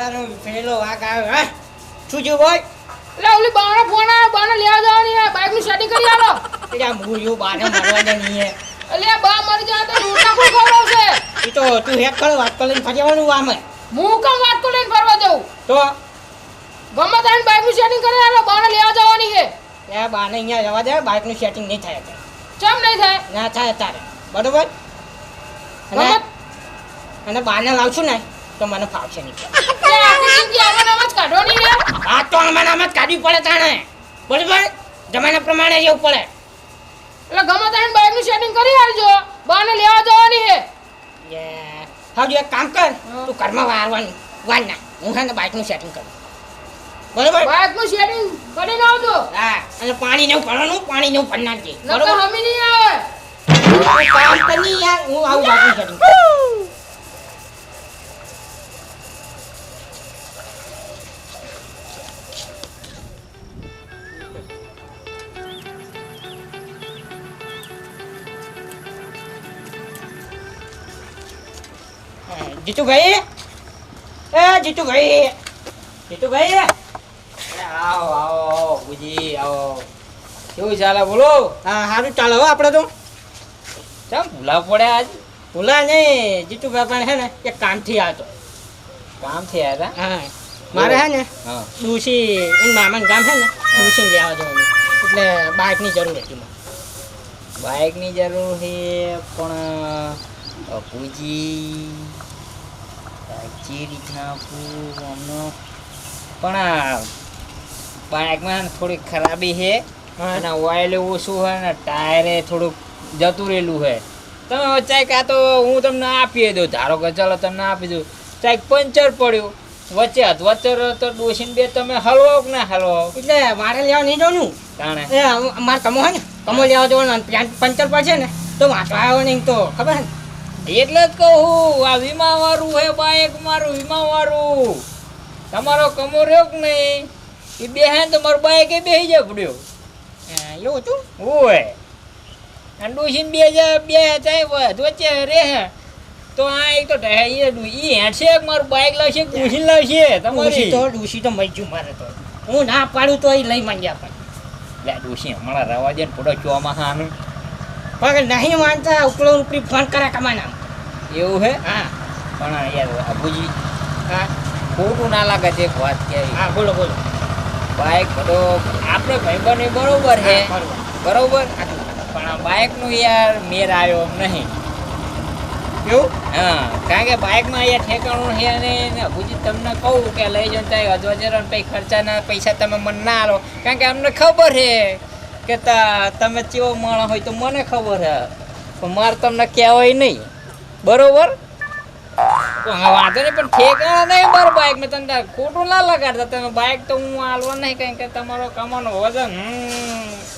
દાડાનો પેલો વાઘ આવ્યો હે શું થયું બોય એટલે ઓલી બાનો ફોન આવ્યો બાને લેવા જવાની હે બાઈક નું સેટિંગ કરી આલો એટલે મૂળ્યું બાને મારવા દે નહીં હે એટલે બા મરી જાય તો રોટા કોઈ ખવડાવશે એ તો તું હેક કર વાત કરીને ફરી આવવાનું આમે હું કેમ વાત તો લઈને ફરવા જાઉં તો ગમે તારી બાઈક નું સેટિંગ કરી આલો બાને લેવા જવાની હે એ બાને અહીંયા જવા દે બાઇકનું સેટિંગ નહીં થાય અત્યારે ચમ નહીં થાય ના થાય અત્યારે બરોબર અને બાને લાવશું ને તો મને ફાવશે નહીં એટલે આખી જિંદગી આમાં આમ જ કાઢવાની હે આ તો આમાં આમ જ કાઢવી પડે તાણે બરોબર જમાના પ્રમાણે જવું પડે એટલે ગમે તારી બાઈક નું સેટિંગ કરી આલજો બાને લેવા જવાની હે હા જો એક કામ કર તું ઘરમાં વારવાનું વાર ના હું છે ને બાઇકનું સેટિંગ કરું બરોબર બાઈક નું સેટિંગ કરીને આવજો હા અને પાણી ને ભરવાનું પાણી ને ભરી નાખજે નકર હમી નહીં આવે કામ કર નહીં યાર હું આવું બાઇકનું સેટિંગ જીતુભાઈ એ જીતુભાઈ જીતુભાઈ આવો આવો બુજી આવો કેવું ચાલે બોલો? હા સારું ચાલો હો આપણે તો ચમ ભૂલા પડ્યા આજ? ભૂલા નહીં જીતુભાઈ પણ છે ને એક કામથી આવતો કામથી આવ્યા હા મારે છે ને હતા? હા. ડૂસી એન મામાનું ગામ છે ને ડૂસી લેવા જવાનું એટલે બાઇકની જરૂર હતી મને બાઇકની જરૂર છે પણ પૂજી સાચી રીતના આપું અમને પણ બાઇકમાં થોડી ખરાબી છે હા. અને ઓઇલ ઓછું હોય ને ટાયરે થોડુંક જતું રહેલું છે તમે વચ્ચે કાં તો હું તમને આપી દઉં ધારો કે ચાલો તમને આપી દઉં ચાક પંચર પડ્યું વચ્ચે અધવચ્ચર તો ડોસીને બે તમે હલવાઓ કે ના હલવાઓ એટલે મારે લેવા નહીં જવાનું તાણે એ મારે કમો હોય ને કમો લેવા જવાનું અને ત્યાં પંચર પડશે ને તો વાંચવા આવ્યો નહીં તો ખબર છે ને એટલે જ કહું આ વીમા વાળું હે બાઇક મારું વીમા વાળું તમારો કમો રહ્યો કે નહીં એ બે હે તો મારું બાઇક એ બેસી જાય પડ્યો એવું હતું ઓય અને ડોસીને બે ચાય વચ્ચે રે હે તો આ એક તો ઈ હેડશે કે મારું બાઇક લાવશે કે ડોસીને લાવશે તમારી ડૂસી તો મરી ગયું મારે તો હું ના પાડું તો એ લઈ માંગ્યા પણ લે ડોસી હમણાં રવા દે ને થોડો ચોમાસાનું પણ નહીં માનતા ઉપલો ઉપરી ફોન કરે કમાના એવું હે હા પણ યાર અબુજી હા ખોટું ના લાગે છે એક વાત કે હા બોલો બોલો બાઇક બધો આપણે ભાઈબંધ બરોબર છે હા, બરોબર. બરોબર પણ આ બાઇકનું યાર મેર આવ્યો એમ નહીં એવું હા કારણ કે બાઇકમાં અહીંયા ઠેકાણું છે અને અબુજી તમને કહું કે લઈ જાઓ ત્યાં અધવજર પછી ખર્ચાના પૈસા તમે મને ના આલો કારણ કે અમને ખબર છે કે તમે કેવો માણસ હોય તો મને ખબર છે પણ મારે તમને કહેવાય નહીં બરોબર વાંધો નહીં પણ ઠેકાણા નહીં મારું બાઇક મેં તમને ખોટું ના લગાડતા તમે બાઇક તો હું હાલવા નહીં કારણ કે તમારો કમાનો વજન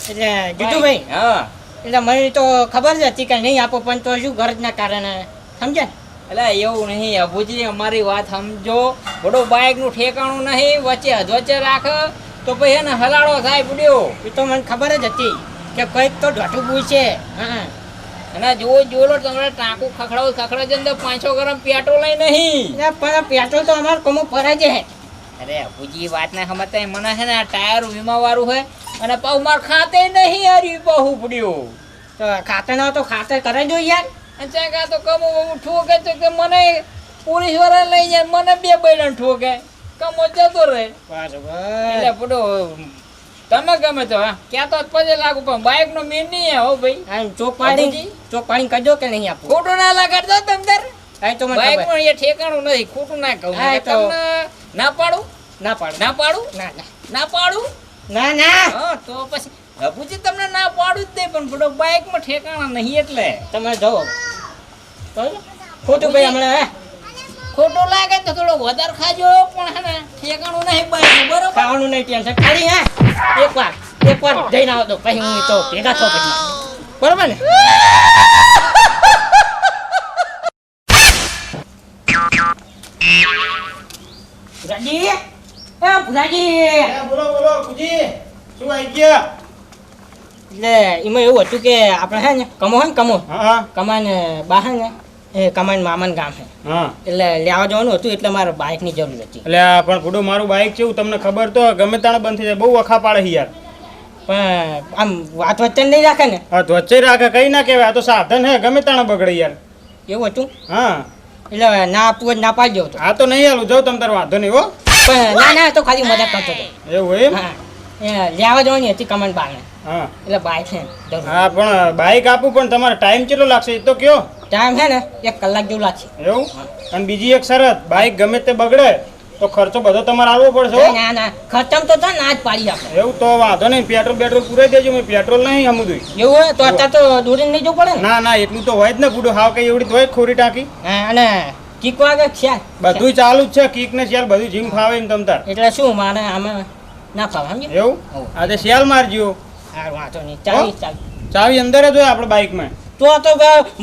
એટલે જીતુભાઈ હા એટલે મને તો ખબર જ હતી કે નહીં આપો પણ તો શું ગરજના કારણે સમજે એટલે એવું નહીં અબુજી અમારી વાત સમજો બધો બાઇકનું ઠેકાણું નહીં વચ્ચે અધવચ્ચે રાખ તો પછી એને હલાડો થાય પડ્યો એ તો મને ખબર જ હતી કે કંઈક તો ઢોઠું પૂછે હા અને જોલો તમારે ટાંકું ખખડાવ છે ને 500 ગરમ પેટ્રોલ નહીં એટલે પણ પેટ્રોલ તો અમારે કમો ફરજ છે અરે અબુજી વાત ના સમજતા મને છે ને આ ટાયર વીમા વાળું છે અને પાછું માર ખાતે નહીં યાર ઈ બહુ પડ્યો તો ખાતર ના તો ખાતર કરે જો યાર અને ત્યાં કાં તો કમો ઠોકે તો કે મને પોલીસ વાળા લઈ જાય મને 2 બૈડન ઠોકે કમો જતો રહે એટલે બરોબર પડો તમે ગમે તો હા ક્યાં તો પછી લાગુ પણ બાઇક નો મેન નહીં હો ભાઈ ચોક પાણી કરજો કે નહીં આપો ખોટું ના લગાડતો તમ તાર હા તો મને બાઇક ખબર. નું એ ઠેકાણું નથી ખોટું ના કહું હા, એ તો- તમને ના પાડું ના પાડું ના પાડું ના ના ના પાડું ના ના હા તો પછી બાપુજી તમને ના પાડું જ નહીં પણ બધો બાઇક માં ઠેકાણા નહીં એટલે તમે જવો બરોબર? ખોટું ભાઈ હમણાં હે ખોટું લાગે તો થોડો વધારે ખાજો પણ હે ને ઠેકાણું નહીં બાઇક બરોબર ખાવાનું નહીં ટેન્શન ખાલી હે એક વાર જઈને આવો તો પછી હું તો ભેગા થો પછી બરોબર ને ભુરાજી એ ભુરાજી બોલો બોલો ગુજી શું આવી ગયા એટલે એમાં એવું હતું કે આપણે હે ને કમો હે ને કમો હા કમાને બા હે ને એ કમાન મામાન ગામ છે હા એટલે લેવા જવાનું હતું એટલે મારે બાઇકની જરૂર હતી. એટલે આ પણ ગુડો મારું બાઇક છે તમને ખબર તો ગમે તાણે બંધ થઈ જાય બહુ વખા પાડે છે યાર. પણ આમ વાત વચ્ચે નહીં રાખે ને હા વચ્ચે રાખે કઈ ના કહેવાય આ તો સાધન હે ગમે તાણે બગડે યાર. એવું હતું હા એટલે ના આપવું હોય તો ના પાડી દેવો તો. આ તો નહીં હાલું જાઉં તમ તાર વાંધો નહીં હો. પણ ના તો ખાલી મદદ કરતો હતો. એવું એમ હા એ લેવા જવાની હતી કમાન બાને હા એટલે બાઇક છે જરૂર. હા પણ બાઇક આપું પણ તમારે ટાઈમ કેટલો લાગશે એ તો કયો. ટાઈમ છે ને 1 કલાક જેવું લાગશે. એવું અને બીજી એક શરત બાઇક ગમે તે બગડે તો ખર્ચો બધો તમારે આવવો પડશે હો. ના ખર્ચમ તો ના જ પાડી આપે. એવું તો વાંધો નહીં પેટ્રોલ પૂરાઈ દેજો મેં પેટ્રોલ નહીં હમું એવું હોય તો અત્યારે તો દૂરી નહીં જવું પડે ને. ના એટલું તો હોય જ ને ગુડો હાવ કઈ એવડી તો હોય જ ખોરી ટાંકી. હા અને કીક વાગે ખ્યાલ બધું ચાલુ જ છે કીક ને શિયાલ બધું જીમ ફાવે એમ તમતાર. એટલે શું મારે આમાં ના ફાવે સમજ્યો? એવું હોવ. આજે શિયાલ મારજો. હા વાંધો નહીં ચાવી હો? ચાવી ચાવી અંદર જ હોય આપણે બાઇકમાં. તો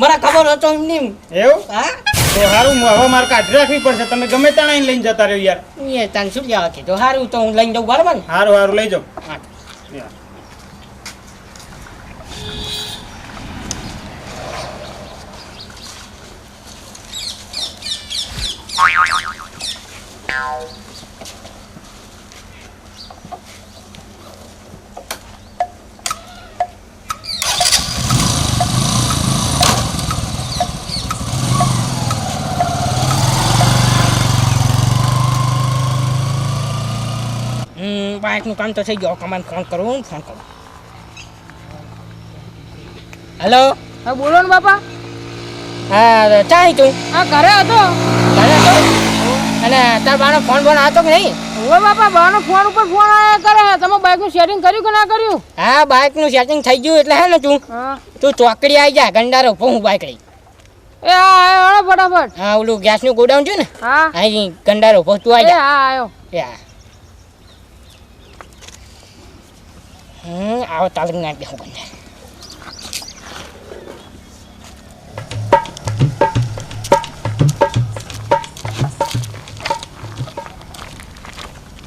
મને ખબર હતો એમ નહીં. એવું હા તો સારું હવે મારે કાઢી રાખવી પડશે તમે ગમે ત્યાં આઈને લઈને જતા રહ્યો યાર. એ તને શું લેવા કીધું સારું તો હું લઈને જઉં બરાબર ને. સારું લઈ જાઓ. હા બાઇકનું કામ તો થઈ ગયું કમાન ફોન કરું. હેલો હા બોલો ને બાપા. હા ચાઈ તું હા ઘરે હતો. ઘરે તો અને તાર બાનો ફોન બોન આવતો કે નહીં? હવે બાપા બાનો ફોન ઉપર ફોન આયા કરે. તમે બાઇકનું સેટિંગ કર્યું કે ના કર્યું? હા બાઇકનું સેટિંગ થઈ ગયું એટલે હે ને હા તું ચોકડી આવી જા ગંડારો ઉભો હું બાઇક લઈ. એ હા આવ્યો ફટાફટ. હા ઓલું ગેસનું ગોડાઉન છે ને હા અહીં ગંડારો ઉભો તું આવી એ જા. હા આવ્યો. યા આવો તાલક ના દે હું ગંડા.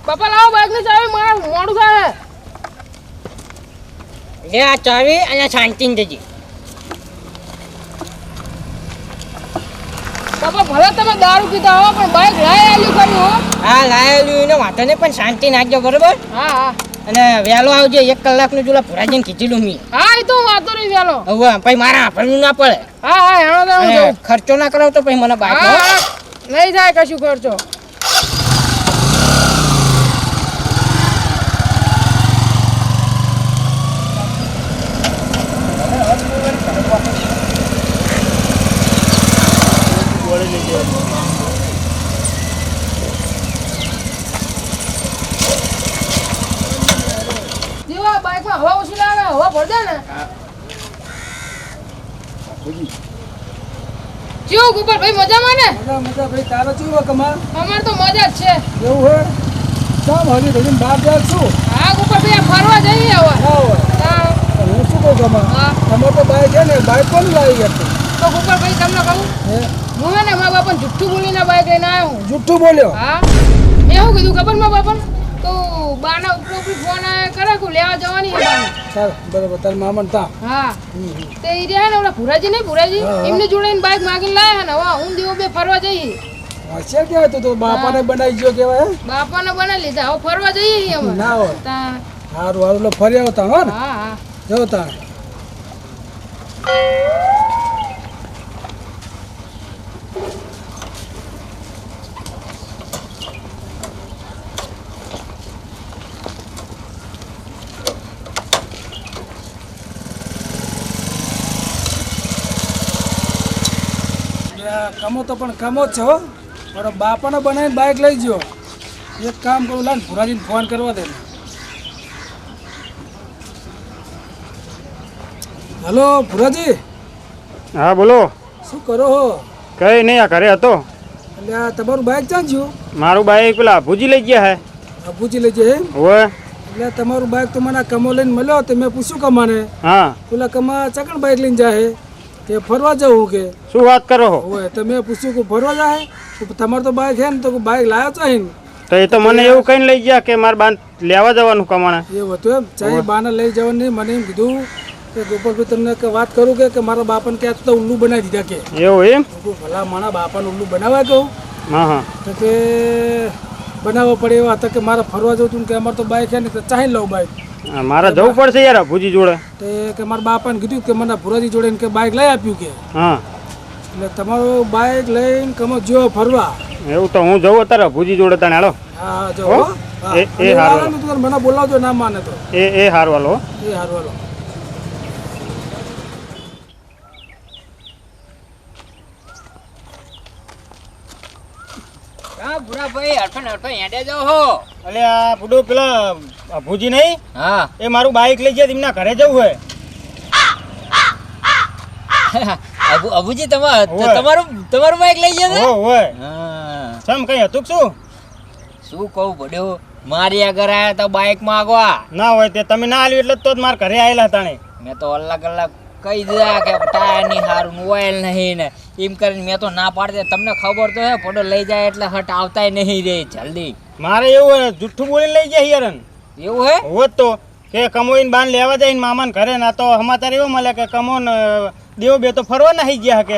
બાપા લાવો બાઇકની ચાવી મારે મોડું થાય. લે આ ચાવી અને શાંતિને જજે. બાપા ભલે તમે દારૂ પીતા હો પણ બાઇક લાય આલ્યું કર્યું હો. હા લાયેલું એને વાંધો નહીં પણ શાંતિ નાખજો બરોબર. હા હા અને વહેલો આવજે 1 કલાકનું જોલા ભરાજીને કીધેલું મેં. હા એ તો વાંધો નહીં વહેલો. હવે પછી મારા આપણું ના પડે. હા હા હેણો તો હું અને જાઉં. ખર્ચો ના કરાવ તો પછી મને બાઇક હા હા નહીં થાય કશું ખર્ચો. જેવા બાઇકમાં હવા ઓછી લાગે હવા ભર દે ને. કેવું ગોપાલ ભાઈ મજામાં ને? મજા ભાઈ તારો ચેવો કમાલ અમાર તો મજા જ છે. એવું હોય સામ હજી ધડીને બહાર જાય છું હા ગોપાલ ભાઈ આ ફરવા જઈએ હવે. ના હોય હા હું શું કહું કમા હા. તમે તો બાઈક છે ને બાઈક કોણ લાવી હતી તો ગોપાલ ભાઈ તમને કહું હે હું હે ને મારા બાપાને જુઠ્ઠું બોલીને બાઈક લઈને આવ્યો હું. જુઠ્ઠું બોલ્યો હા મેં શું કીધું ખબર મારા બાપાને તો બાના ઉપર ફોન કરે કે લેવા જવાની છે બાને. ચાલ બરાબર તાર મામન તા હા તે ઈ રહ્યા ને ઓલા ભુરાજી નહીં ભુરાજી હા, હા. એમને જોડે બાઈક માગીને લાયા ને હવે હું દેવો બે ફરવા જઈએ. વાંચ્યા કેવાય તો બાપાને બનાવી ગયો કેવાય હે? બાપાને બનાવી લીધા હવે ફરવા જઈએ અમે. ના હોય તા સારું હારું લો ફરી આવતા હો ને હા હા જો તા કમો તો પણ કમો જ છે હો મારો બાપાને બનાવીને બાઇક લઈ ગયો એક કામ કરું લાન ભુરાજીને ફોન કરવા દે હલો ભુરાજી હા બોલો. શું કરો હો કઈ નહીં આ ઘરે હતો. એટલે આ તમારું બાઇક ક્યાં ગયું મારું બાઈક પેલા ભૂજી લઈ ગયા હે. પૂછી લેજે હે હોય એટલે તમારું બાઇક તો મને કમો લઈને મળ્યો તો મેં પૂછ્યું કમાને હા પેલા કમા ચકણ બાઇક લઈને જાય કે ફરવા જવું કે શું વાત કરો છો? હોય તો મેં પૂછ્યું કે ફરવા જાય તો તમારું તો બાઇક છે ને તો બાઇક લાવ્યો છો ને તો એ તો મને એવું કઈ લઈ ગયા કે મારે બાન લેવા જવાનું કમાણે. એવું હતું એમ ચાહે બાને લઈ જવાનું નહીં મને એમ કીધું કે ગોપાલભાઈ તમને કે વાત કરું કે મારા બાપાને ક્યાં તો ઉલ્લુ બનાવી દીધા કે એવું એમ? હું કહું, ભલા મારા બાપાને ઉલ્લુ બનાવવા કહું હા હા. તો કે બનાવવા પડે એવા હતા કે મારે ફરવા જવું હતું ને કે અમારે તો બાઇક છે ને તો ચાહી લઉં બાઇક. હા, મારે જવું પડશે યાર ભુજી જોડે. તે કે મારા બાપાને કીધું કે મને ભુરાજી જોડે ને કે બાઇક લઈ આપ્યું કે હા એટલે તમારું બાઇક લઈને કમો જો ફરવા. એવું તો હું જવું અત્યારે ભુજી જોડે તને હાલો. હા જો હો? હા. એ અને હારું. આવે ને તો મને બોલાવજો ના માને તો એ હારું હાલો. એ હારું હાલો. હા ભૂરા ભાઈ હડફણ હડફણ હેડે જાઓ હો. અલે આ બુડો પેલા ભુજી નહીં હા એ મારું બાઇક લઈ જાય એમના ઘરે જવું હોય. અબુજી ઓય. તમારું બાઈક લઈ ગયા હો હોય. હા સમ કઈ હતું કે શું? શું કહું પડ્યું મારી આગળ આયા તો બાઈક માંગવા ના હોય તે તમે ના આલ્યું એટલે જ તો જ મારા ઘરે આવેલા તાણે. મેં તો અલગ અલગ કહી દીધા કે ટાયર ની હારું ઓઇલ નહીં ને એમ કરીને મેં તો ના પાડી દે. તમને ખબર તો હે ફોટો લઈ જાય એટલે હટ આવતાય નહીં રે જલ્દી. મારે એવું હોય જુઠ્ઠું બોલીને લઈ જાય યાર. એવું હે હોત તો કે કમોઈને બાન લેવા જાય ને મામાને ઘરે ના તો સમાચાર એવો મળે કે કમોન દેવો બે તો ફરવા નાહી ગયા કે.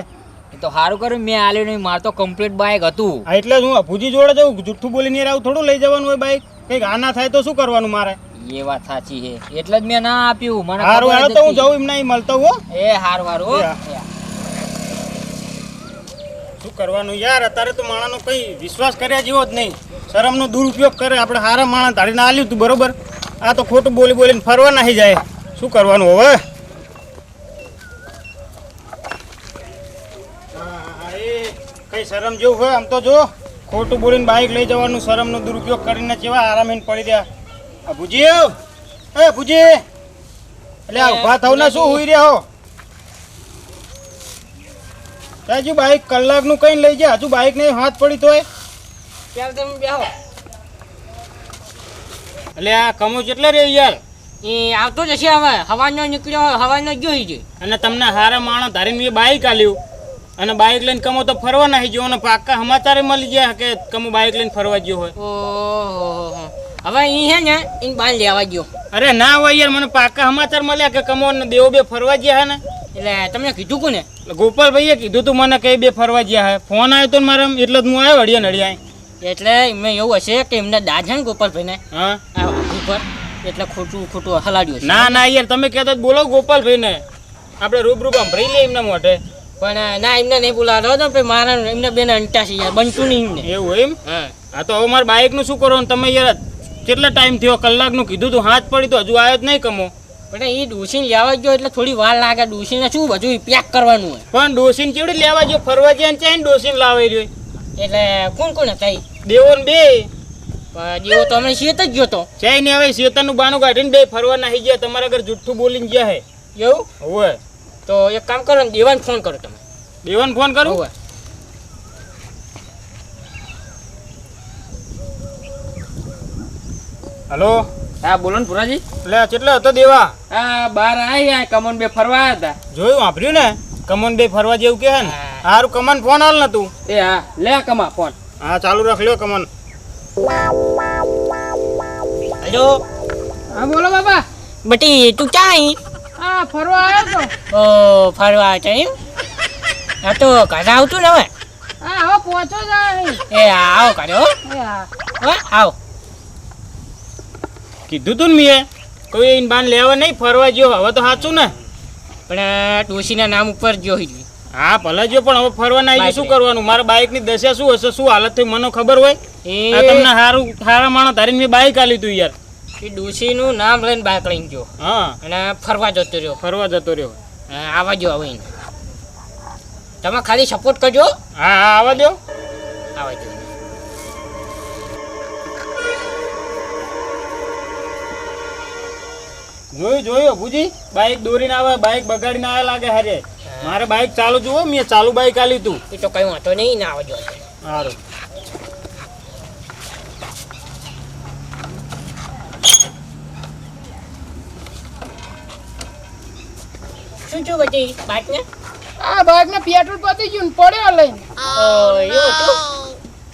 એ તો સારું કર્યું મેં આલ્યું નહીં. મારે તો કમ્પ્લીટ બાઈક હતું. હા એટલે જ હું ભુજી જોડે જઉં જુઠ્ઠું બોલીને યાર આવું થોડું લઈ જવાનું હોય બાઈક. કંઈક આ ના થાય તો શું કરવાનું મારે? એ વાત સાચી છે એટલે જ મેં ના આપ્યું. મને સારું ખબર હાલો જ તો હું હતી. જઉં એમ નહીં મળતો હો. એ હારું હારું હો. એ શું કરવાનું યાર અત્યારે તો માણાનો કઈ વિશ્વાસ કર્યા જેવો જ નહીં. શરમનો દુરુપયોગ કરે. આપણે હારા માણસ ધારીને આલ્યું તું બરોબર. આ તો ખોટું બોલી બોલીને ફરવા નાહી જાય. શું કરવાનું હવે? કઈ શરમ જેવું હોય આમ તો જો ખોટું બોલીને બાઇક લઈ જવાનું શરમનો દુરુપયોગ કરીને કેવા આરામીને પડી રહ્યા. આ ભુજી એ ભુજી એટલે આ ઉભા થાવ ને શું હોઈ રહ્યા હો? હજુ બાઇક કલાકનું કઈ લઈ જાય હજુ બાઇક ને હાથ પડી તોય. ત્યાં તમે બેહો. એટલે આ કમો કેટલે રે યાર? એ આવતો જ હશે હવે. હવાનો નીકળ્યો હવાનો જોઈ છે. અને તમને હારા માણસ ધારીને મેં બાઇક આલ્યું અને બાઇક લઈને કમો તો ફરવા નાહી ગયો અને પાક્કા સમાચારે મળી ગયા કે કમો બાઇક લઈને ફરવા ગયો હોય. ઓહો હવે ઈ હે ને ઈન બાન લેવા ગયો. અરે ના હોય યાર મને પાક્કા સમાચાર મળ્યા કે કમો ને દેવો બે ફરવા ગયા હે ને. એટલે તમને કીધું કોને? એટલે ગોપાલભાઈએ કીધું તું મને કઈ બે ફરવા ગયા હે. ફોન આવ્યો તો મારા એટલે જ હું આવ્યો હડિયા નડિયા. એટલે એમને એવું હશે કે એમના દાદ છે ને ગોપાલભાઈને હા આ ઉપર એટલે ખોટું હલાડ્યું છે. ના યાર તમે કહેતા જ બોલો ગોપાલભાઈને. આપણે રૂબરૂ સાંભળી લઈએ એમના મોઢે. પણ ના એમને નહીં બોલાવો તો પછી મારા એમને બેને અંટા છે યાર બનતું નહીં એમને. એવું એમ? હા હા તો હવે મારા બાઇકનું શું કરવાનું? તમે યાર કેટલા ટાઈમ થયો? કલાકનું કીધું તું હાથ પડી તો હજુ આવ્યો જ નહીં કમો. પણ એ ડોસીને લેવા ગયો એટલે થોડી વાર લાગે. ડોસીને શું બધું પેક કરવાનું હોય. પણ ડોસીને કેવડી લેવા ગયો ફરવા ગયા ને ચાઈને ડોસીને લાવાઈ રહ્યો? એટલે કોણ હતા એ? દેવો ને બે પણ જેવો તો અમે શેત જ ગયો તો. ચાઈને હવે શેતાનનું બાનું કાઢીને બે ફરવા નાહી ગયા. તમારા ઘર જુઠ્ઠું બોલીને ગયા હે. એવું હોય તો એક કામ કરો ને દેવાને ફોન કરો તમે. દેવાને ફોન કરું? હોવે. હલો હા બોલો ને પુરાજી. એટલે કેટલા હતો દેવા? હા બાર આયા કમોન બે ફરવા આવ્યા હતા. જોયું વાપર્યું ને કમન બે ફરવા જેવું કે હે ને. હારું કમન ફોન હાલ ને તું. એ હા લે કમા ફોન. હા ચાલુ રાખ લ્યો કમન. હલો હા બોલો બાપા. બટી તું ક્યાં અહીં? હા ફરવા આવ્યો તો. ઓ ફરવા છે એમ? હા તો ઘરે આવતું ને હવે? હા હવે પહોંચો જાય. એ આવો ઘરે હો. એ હા હો આવો. કીધું તું ને મેં કોઈ એને બાન લેવા નહીં ફરવા ગયો. હવે તો સાચું ને? પણ ડોશીના નામ ઉપર જોઈ. હા ભલે જો પણ હવે ફરવા ના આવી શું કરવાનું? મારા બાઇકની દશા શું હશે? શું હાલત થઈ મને ખબર હોય? આ તમને સારા માણસ ધારીને મેં બાઇક આલી તું યાર. એ ડોશીનું નામ લઈને બાઇક લઈને ગયો હા અને ફરવા જતો રહ્યો. ફરવા જતો રહ્યો. આવા જો હવે એને. તમે ખાલી સપોર્ટ કરજો. હા હા આવવા દો. આવા જો. જોયું અભુજી બાઇક દોરીને આવે બાઇક બગાડીને આવે લાગે હારે. મારે બાઇક ચાલુ જુઓ મેં ચાલુ બાઇક આલી તું. એ તો કઈ વાંધો નહીં ના આવજો. સારું શું છું બધી બાઇક ને? આ બાઇક ને પેટ્રોલ પતી ગયું ને પડ્યો લઈને. એવું હતું?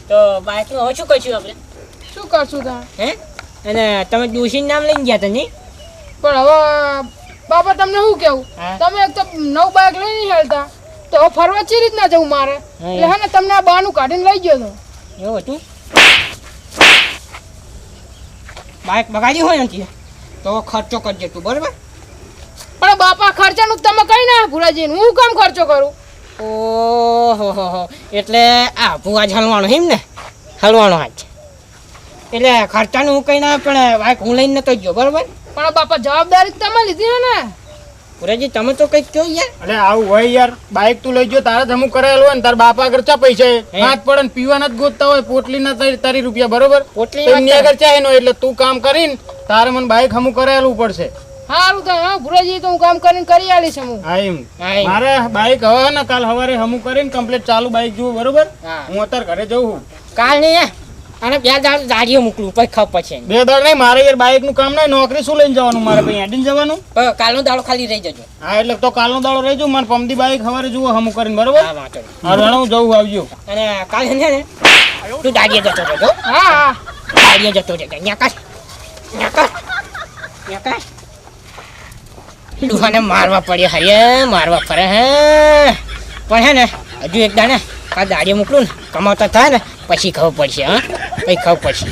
તો બાઇક નું હવે શું કરશું આપણે? શું કરશું તમે? હે અને તમે ડોશીનું નામ લઈને ગયા હતા નહીં? પણ હવે બાપા તમને શું કેવું હા. તમે એક તો નવું બાઇક લઈ નહીં હેલતા તો હવે ફરવા ચી રીતના જવું મારે હા. એટલે હે ને તમને આ બાનું કાઢીને લઈ ગયો તો એવું હતું બાઇક બગાડી હોય ને તો ખર્ચો કરજે તું બરાબર. પણ બાપા ખર્ચાનું તમે કઈ ના ભુરાજી હું કામ ખર્ચો કરું ઓહો એટલે આ ભુવા જ હલવાનો એમ ને હલવાનો હાથ એટલે ખર્ચાનું હું કઈ ના પણ બાઇક હું લઈને નતો ગયો બરાબર. પણ બાપા જવાબદારી તો તમે લીધી હે ને પુરાજી તમે તો કંઈક કહો યાર. અરે આવું હોય યાર, બાઇક તું લઈ ગયો તારે જ હમું કરાયેલું હોય ને તાર બાપા આગળ ચા પૈસા હે? હાથ પડે ને પીવાના જ ગોતતા હોય પોટલીના તારી રૂપિયા બરોબર પોટલી તો એમની આગળ ચાહે નો એટલે તું કામ કરીને તારે મને બાઇક હમું કરાયેલું પડશે. સારું તો હા ભુરાજી તો હું કામ કરીને કરી આલીશ હું હા એમ હા, એમ. મારે બાઇક હવે ને કાલ સવારે હમું કરીને કમ્પ્લીટ ચાલુ બાઇક જુઓ બરોબર. હા. હું અત્યારે ઘરે જઉં છું. કાલ નહીં અને બે દાડીઓ મોકલું પછી ખપ પછી બે દાડ નહીં મારે યાર બાઇક નું કામ નહીં, નોકરી શું લઈને જવાનું મારે ભાઈ હેડીને જવાનું. કાલનો દાડો ખાલી રહી જજો. હા એટલે તો કાલનો દાડો રહી જઉં મને પમદી બાઇક સવારે જુઓ હમું કરીને બરોબર. હા વાંધો નહીં. હા રણું જવું આવજો. અને કાલ છે ને તું દાડીએ જતો રહેજો. હા હા દાડીએ જતો રહેજો. અહીંયા કાઢ અહીંયા કાઢ ડુહાને મારવા પડે હરે મારવા પડે હે પણ હે ને હજુ એક દાને કાલ દાડીએ મોકલું ને કમાવતા થાય ને પછી ખબર પડશે. હા પછી ખબર પડશે.